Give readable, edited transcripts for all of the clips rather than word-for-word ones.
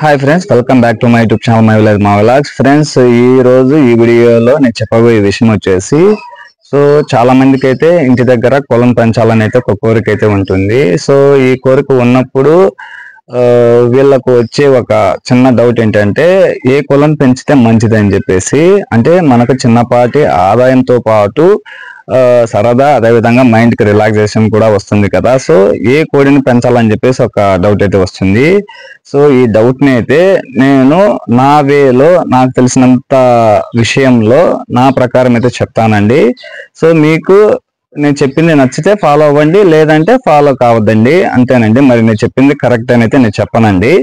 Hi friends, welcome back to my YouTube channel my village మా vlogs. Friends, ఈ వీడియోలో నేను చెప్పబోయే విషయం వచ్చేసి చాలా మందికి అయితే ఇంటి దగ్గర కోళ్ళను పెంచాలని అయితే ఒక కోరిక అయితే ఉంటుంది. ఈ కోరిక ఉన్నప్పుడు వీళ్ళకు వచ్చే ఒక చిన్న డౌట్ ఏంటంటే ఏ కోళ్ళను పెంచితే మంచిది అని చెప్పేసి. అంటే మనకు చిన్నపాటి ఆదాయంతో పాటు సరదా, అదేవిధంగా మైండ్ కి రిలాక్సేషన్ కూడా వస్తుంది కదా. ఏ కోడిని పెంచాలని చెప్పేసి ఒక డౌట్ అయితే వస్తుంది. ఈ డౌట్ ని అయితే నేను నా వేలో నాకు తెలిసినంత విషయంలో నా ప్రకారం అయితే చెప్తానండి. మీకు నేను చెప్పింది నచ్చితే ఫాలో అవ్వండి, లేదంటే ఫాలో కావద్దండి, అంతేనండి. మరి నేను చెప్పింది కరెక్ట్ అని అయితే నేను చెప్పనండి.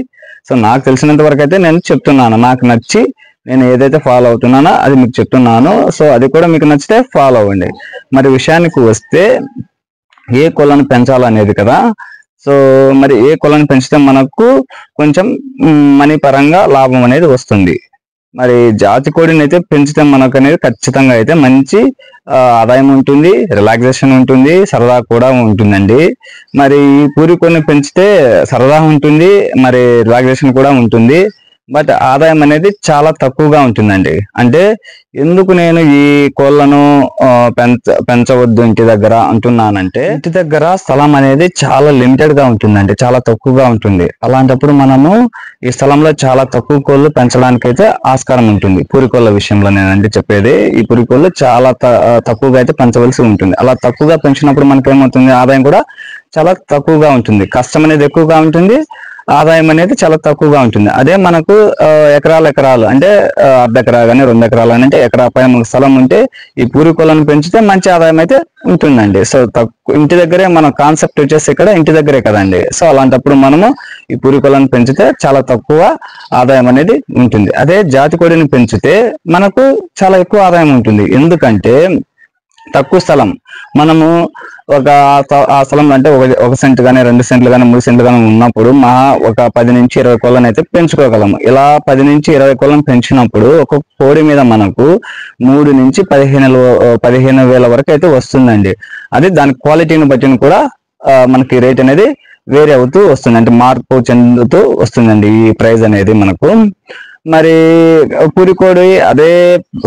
నాకు తెలిసినంత వరకు అయితే నేను చెప్తున్నాను. నాకు నచ్చి నేను ఏదైతే ఫాలో అవుతున్నానో అది మీకు చెప్తున్నాను. అది కూడా మీకు నచ్చితే ఫాలో అవ్వండి. మరి విషయానికి వస్తే ఏ కోళ్ళను పెంచాలనేది కదా. మరి ఏ కోళ్ళను పెంచితే మనకు కొంచెం మనీ పరంగా లాభం అనేది వస్తుంది. మరి జాతి కోడిని అయితే పెంచితే మనకు అనేది ఖచ్చితంగా అయితే మంచి ఆదాయం ఉంటుంది, రిలాక్సేషన్ ఉంటుంది, సరదా కూడా ఉంటుందండి. మరి ఈ పూరి కోడిని పెంచితే సరదా ఉంటుంది, మరి రిలాక్సేషన్ కూడా ఉంటుంది, బట్ ఆదాయం అనేది చాలా తక్కువగా ఉంటుందండి. అంటే ఎందుకు నేను ఈ కోళ్ళను పెంచవద్దు ఇంటి దగ్గర అంటున్నానంటే, ఇంటి దగ్గర స్థలం అనేది చాలా లిమిటెడ్ గా ఉంటుందండి, చాలా తక్కువగా ఉంటుంది. అలాంటప్పుడు మనము ఈ స్థలంలో చాలా తక్కువ కోళ్ళు పెంచడానికి అయితే ఆస్కారం ఉంటుంది. పూరికోళ్ళ విషయంలో నేనండి చెప్పేది. ఈ పూరికోళ్ళు చాలా తక్కువగా అయితే పెంచవలసి ఉంటుంది. అలా తక్కువగా పెంచినప్పుడు మనకి ఏమవుతుంది, ఆదాయం కూడా చాలా తక్కువగా ఉంటుంది, కష్టం అనేది ఎక్కువగా ఉంటుంది, ఆదాయం అనేది చాలా తక్కువగా ఉంటుంది. అదే మనకు ఎకరాలు అంటే అర్ధ ఎకరా కానీ 2 ఎకరాలు అని అంటే ఎకరా పై మనకు స్థలం ఉంటే ఈ పూరికోళ్ళను పెంచితే మంచి ఆదాయం అయితే ఉంటుందండి. ఇంటి దగ్గరే మన కాన్సెప్ట్ వచ్చేసి ఇక్కడ ఇంటి దగ్గరే కదండి. అలాంటప్పుడు మనము ఈ పూరికోళ్ళను పెంచితే చాలా తక్కువ ఆదాయం అనేది ఉంటుంది. అదే జాతి కోడిని పెంచితే మనకు చాలా ఎక్కువ ఆదాయం ఉంటుంది. ఎందుకంటే తక్కువ స్థలం, మనము ఆ స్థలం అంటే ఒక సెంట్ కానీ 2 సెంట్లు కానీ 3 సెంట్లు కానీ ఉన్నప్పుడు ఒక 10 నుంచి 20 కోళ్ళను అయితే పెంచుకోగలము. ఇలా 10 నుంచి 20 కోళ్ళను పెంచినప్పుడు ఒక కోడి మీద మనకు 3 నుంచి 15,000 వరకు అయితే వస్తుందండి. అది దాని క్వాలిటీని బట్టి కూడా మనకి రేట్ అనేది వేరే అవుతూ వస్తుంది, అంటే మార్పు చెందుతూ వస్తుందండి ఈ ప్రైస్ అనేది మనకు. మరి పూరికోడి అదే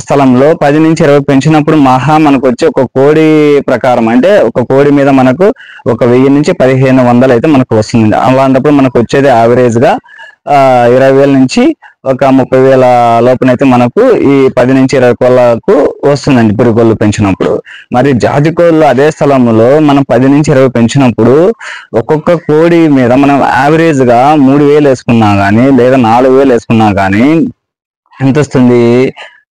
స్థలంలో 10 నుంచి 20 పెంచినప్పుడు మనకు వచ్చి ఒక కోడి ప్రకారం అంటే ఒక కోడి మీద మనకు 1000 నుంచి 1500 అయితే మనకు వస్తుంది. అలాంటప్పుడు మనకు వచ్చేది యావరేజ్ గా 20,000 నుంచి ఒక 30,000 లోపునైతే మనకు ఈ 10 నుంచి 20 కోళ్ళకు వస్తుందండి పూరికోళ్ళు పెంచినప్పుడు. మరి జాతి కోళ్ళు అదే స్థలంలో మనం 10 నుంచి 20 పెంచినప్పుడు ఒక్కొక్క కోడి మీద మనం యావరేజ్ గా 3,000 వేసుకున్నా గానీ లేదా 4,000 వేసుకున్నా గానీ ఎంత వస్తుంది,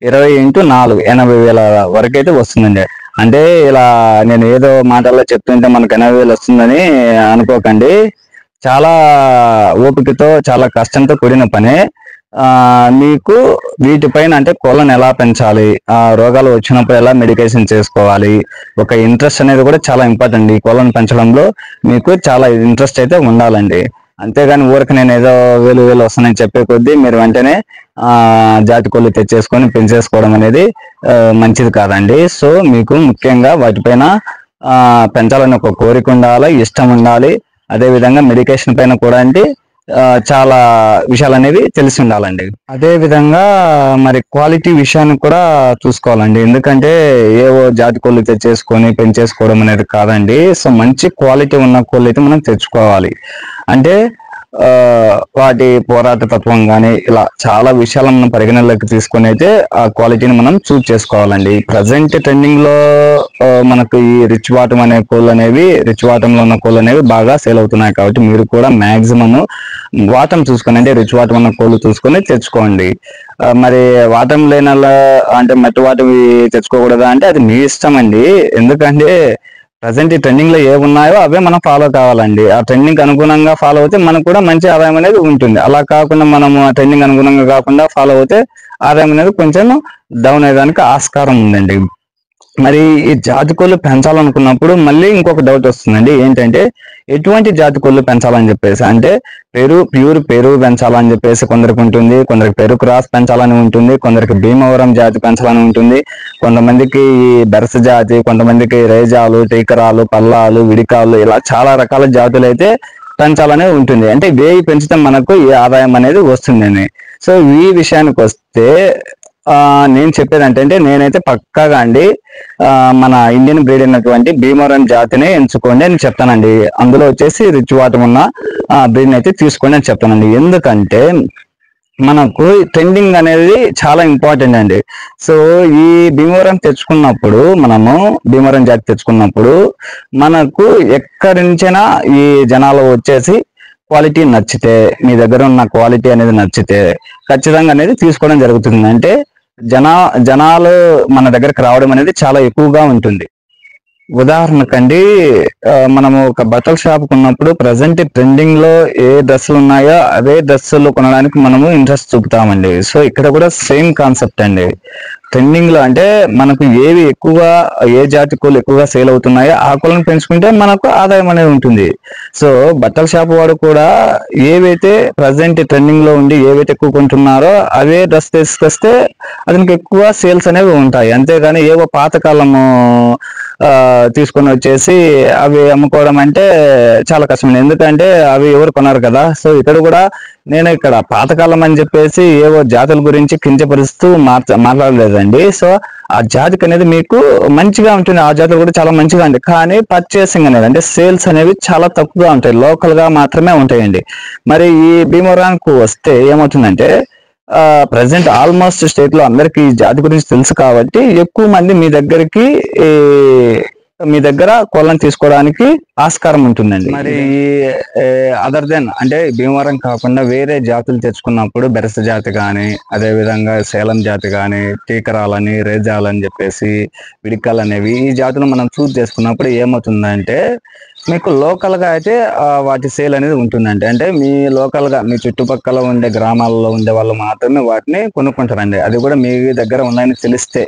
20 × 4 80,000 వరకు అయితే వస్తుందండి. అంటే ఇలా నేను ఏదో మాటల్లో చెప్తుంటే మనకు 80,000 వస్తుందని అనుకోకండి. చాలా ఓపికతో చాలా కష్టంతో కూడిన పనే. మీకు వీటిపైన అంటే కోళ్ళను ఎలా పెంచాలి, రోగాలు వచ్చినప్పుడు ఎలా మెడికేషన్ చేసుకోవాలి, ఒక ఇంట్రెస్ట్ అనేది కూడా చాలా ఇంపార్టెంట్. ఈ కోళ్ళను పెంచడంలో మీకు చాలా ఇంట్రెస్ట్ అయితే ఉండాలండి. అంతేగాని ఊరికి నేను ఏదో వేలు వస్తానని చెప్పే కొద్దీ మీరు వెంటనే జాతి కోళ్ళు తెచ్చేసుకొని పెంచేసుకోవడం అనేది మంచిది కాదండి. మీకు ముఖ్యంగా వాటిపైన పెంచాలని ఒక కోరిక ఉండాలి, ఇష్టం ఉండాలి. అదే విధంగా మెడికేషన్ పైన కూడా అంటే చాలా విషయాలు అనేవి తెలిసి ఉండాలండి. అదే విధంగా మరి క్వాలిటీ విషయాన్ని కూడా చూసుకోవాలండి. ఎందుకంటే ఏవో జాతి కోళ్ళు తెచ్చేసుకొని పెంచేసుకోవడం అనేది కాదండి. మంచి క్వాలిటీ ఉన్న కోళ్ళు అయితే మనం తెచ్చుకోవాలి. అంటే వాటి పోరాట తత్వం కానీ ఇలా చాలా విషయాలను మనం పరిగణనలోకి తీసుకొని అయితే ఆ క్వాలిటీని మనం చూస్ చేసుకోవాలండి. ప్రజెంట్ ట్రెండింగ్ లో మనకు ఈ రిచ్ బాటమ్ అనే కోళ్ళు అనేవి, రిచ్ బాటమ్ లో ఉన్న కోళ్ళు అనేవి బాగా సేల్ అవుతున్నాయి. కాబట్టి మీరు కూడా మాక్సిమం వాటం చూసుకొని అంటే రిచ్ వాటం ఉన్న కోళ్ళు చూసుకొని తెచ్చుకోండి. మరి వాటం లేని అంటే మట్టి వాటం తెచ్చుకోకూడదా అంటే అది మీ ఇష్టం అండి. ఎందుకంటే ప్రజెంట్ ఈ ట్రెండింగ్ లో ఏమున్నాయో అవే మనం ఫాలో కావాలండి. ఆ ట్రెండింగ్ అనుగుణంగా ఫాలో అయితే మనకు కూడా మంచి ఆదాయం అనేది ఉంటుంది. అలా కాకుండా మనము ఆ ట్రెండింగ్ అనుగుణంగా కాకుండా ఫాలో అయితే ఆదాయం అనేది కొంచెం డౌన్ అయ్యేదానికి ఆస్కారం ఉందండి. మరి ఈ జాతి కోళ్ళు పెంచాలనుకున్నప్పుడు మళ్ళీ ఇంకొక డౌట్ వస్తుందండి. ఏంటంటే ఎటువంటి జాతి కోళ్ళు పెంచాలని చెప్పేసి, అంటే ప్యూర్ పెరుగు పెంచాలని చెప్పేసి కొందరికి ఉంటుంది, కొందరికి పెరుగు క్రాస్ పెంచాలని ఉంటుంది, కొందరికి భీమవరం జాతి పెంచాలని ఉంటుంది, కొంతమందికి ఈ బెరస జాతి, కొంతమందికి రేజాలు, టీకరాలు, పల్లాలు, విడికాలు, ఇలా చాలా రకాల జాతులు అయితే పెంచాలనే ఉంటుంది. అంటే వేయి పెంచితే మనకు ఈ ఆదాయం అనేది వస్తుందని. సో ఈ విషయానికి వస్తే నేను చెప్పేది అంటే నేనైతే పక్కాగా అండి మన ఇండియన్ బ్రీడ్ అయినటువంటి భీమవరం జాతిని ఎంచుకోండి అని చెప్తానండి. అందులో వచ్చేసి రిచ్ వాటర్ ఉన్న బ్రీడ్ని అయితే తీసుకోండి అని చెప్తానండి. ఎందుకంటే మనకు ట్రెండింగ్ అనేది చాలా ఇంపార్టెంట్ అండి. సో ఈ భీమవరం తెచ్చుకున్నప్పుడు భీమవరం జాతి తెచ్చుకున్నప్పుడు మనకు ఎక్కడి నుంచైనా ఈ జనాలు వచ్చేసి క్వాలిటీ నచ్చితే, మీ దగ్గర ఉన్న క్వాలిటీ అనేది నచ్చితే ఖచ్చితంగా అనేది తీసుకోవడం జరుగుతుంది. అంటే జనాలు మన దగ్గరకు రావడం అనేది చాలా ఎక్కువగా ఉంటుంది. ఉదాహరణకండి మనము ఒక బట్టల షాప్ కొన్నప్పుడు ప్రజెంట్ ట్రెండింగ్ లో ఏ డ్రెస్సులు ఉన్నాయో అవే డ్రెస్సులు కొనడానికి మనము ఇంట్రెస్ట్ చూపుతామండి. సో ఇక్కడ కూడా సేమ్ కాన్సెప్ట్ అండి. ట్రెండింగ్ లో అంటే మనకు ఏవి ఎక్కువగా, ఏ జాతి కోళ్ళు ఎక్కువగా సేల్ అవుతున్నాయో ఆ కోళ్ళని పెంచుకుంటే మనకు ఆదాయం అనేది ఉంటుంది. సో బట్టల షాప్ వాడు కూడా ఏవైతే ప్రజెంట్ ట్రెండింగ్ లో ఉండి ఏవైతే ఎక్కువ కొంటున్నారో అవే డ్రెస్ తీసుకొస్తే అతనికి ఎక్కువ సేల్స్ అనేవి ఉంటాయి. అంతేగాని ఏవో పాతకాలము తీసుకొని వచ్చేసి అవి అమ్ముకోవడం అంటే చాలా కష్టం. ఎందుకంటే అవి ఎవరు కొన్నారు కదా. సో ఇక్కడ కూడా నేను ఇక్కడ పాతకాలం అని చెప్పేసి ఏవో జాతుల గురించి కించపరుస్తూ మాట్లాడలేదండి. సో ఆ జాతికి అనేది మీకు మంచిగా ఉంటుంది, ఆ జాతులు కూడా చాలా మంచిగా ఉంటాయి. కానీ పర్చేసింగ్ అనేది అంటే సేల్స్ అనేవి చాలా తక్కువగా ఉంటాయి, లోకల్ గా మాత్రమే ఉంటాయండి. మరి ఈ భీమవరానికి వస్తే ఏమవుతుందంటే ప్రజెంట్ ఆల్మోస్ట్ స్టేట్ లో అందరికి ఈ జాతి గురించి తెలుసు కాబట్టి ఎక్కువ మంది మీ దగ్గర కోళ్ళని తీసుకోవడానికి ఆస్కారం ఉంటుందండి. మరి అదర్ దెన్ అంటే భీమవరం కాకుండా వేరే జాతులు తెచ్చుకున్నప్పుడు బెరస జాతి కానీ, అదే విధంగా సేలం జాతి కానీ, టీకరాలని, రేజాలని చెప్పేసి విడికల్ అనేవి ఈ జాతులు మనం చూస్ చేసుకున్నప్పుడు ఏమవుతుందంటే మీకు లోకల్ గా అయితే వాటి సేల్ అనేది ఉంటుందండి. అంటే మీ లోకల్ గా మీ చుట్టుపక్కల ఉండే గ్రామాల్లో ఉండే వాళ్ళు మాత్రమే వాటిని కొనుక్కుంటారండి. అది కూడా మీ దగ్గర ఉన్నాయని తెలిస్తే,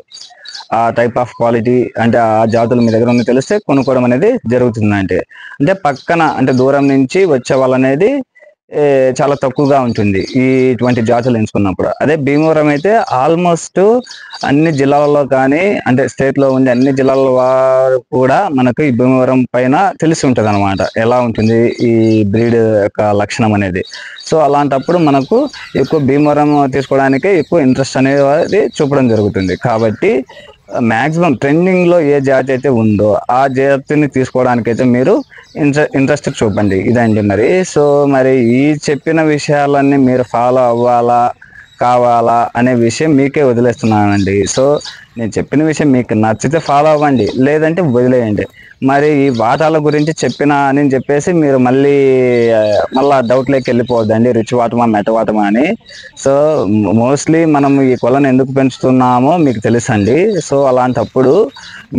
ఆ టైప్ ఆఫ్ క్వాలిటీ అంటే ఆ జాతులు మీ దగ్గర ఉన్న తెలిస్తే కొనుక్కోవడం అనేది జరుగుతుంది. అంటే పక్కన అంటే దూరం నుంచి వచ్చే వాళ్ళు అనేది చాలా తక్కువగా ఉంటుంది ఇటువంటి జాతులు ఎంచుకున్నప్పుడు. అదే భీమవరం అయితే ఆల్మోస్ట్ అన్ని జిల్లాలలో కానీ అంటే స్టేట్ లో ఉండే అన్ని జిల్లాల వారు కూడా మనకు ఈ భీమవరం పైన తెలిసి ఉంటుంది అనమాట, ఎలా ఉంటుంది ఈ బ్రీడ్ యొక్క లక్షణం అనేది. సో అలాంటప్పుడు మనకు ఎక్కువ భీమవరం తీసుకోవడానికి ఎక్కువ ఇంట్రెస్ట్ అనేది చూపడం జరుగుతుంది. కాబట్టి మ్యాక్సిమం ట్రెండింగ్ లో ఏ జాతి అయితే ఉందో ఆ జాతిని తీసుకోవడానికైతే మీరు ఇంట్రెస్ట్ చూపండి. ఇదండి మరి. సో మరి ఈ చెప్పిన విషయాలన్నీ మీరు ఫాలో అవ్వాలా కావాలా అనే విషయం మీకే వదిలేస్తున్నానండి. సో నేను చెప్పిన విషయం మీకు నచ్చితే ఫాలో అవ్వండి, లేదంటే వదిలేయండి. మరి ఈ వాటాల గురించి చెప్పినా అని చెప్పేసి మీరు మళ్ళీ డౌట్లోకి వెళ్ళిపోవద్దండి, రిచ్ వాటమా మెట వాటమా అని. సో మోస్ట్లీ మనం ఈ కొలను ఎందుకు పెంచుతున్నామో మీకు తెలుసండి. సో అలాంటప్పుడు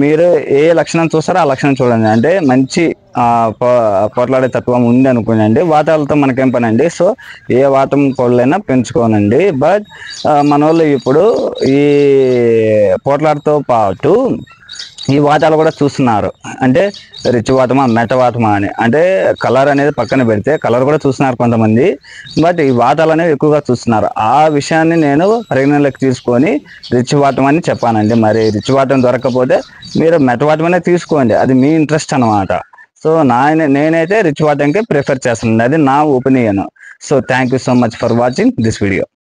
మీరు ఏ లక్షణం చూస్తారో ఆ లక్షణం చూడండి. అంటే మంచి పోట్లాడే తత్వం ఉంది అనుకోనండి, వాటాలతో మనకేం పని అండి. సో ఏ వాటం కోళ్ళైనా పెంచుకోనండి. బట్ మన వాళ్ళు ఇప్పుడు ఈ పోట్లాడతో పాటు ఈ వాటాలు కూడా చూస్తున్నారు. అంటే రిచ్ వాటమా మెట వాటమా అని. అంటే కలర్ అనేది పక్కన పెడితే కలర్ కూడా చూస్తున్నారు కొంతమంది, బట్ ఈ వాటాలు అనేవి ఎక్కువగా చూస్తున్నారు. ఆ విషయాన్ని నేను పరిగణనలోకి తీసుకొని రిచ్ వాటం అని చెప్పానండి. మరి రిచ్ వాటం దొరకకపోతే మీరు మెట వాటం అనేది తీసుకోండి, అది మీ ఇంట్రెస్ట్ అనమాట. సో నేనైతే రిచ్ వాటంకే ప్రిఫర్ చేస్తున్నాను, అది నా opinion. So thank you so much for watching this video.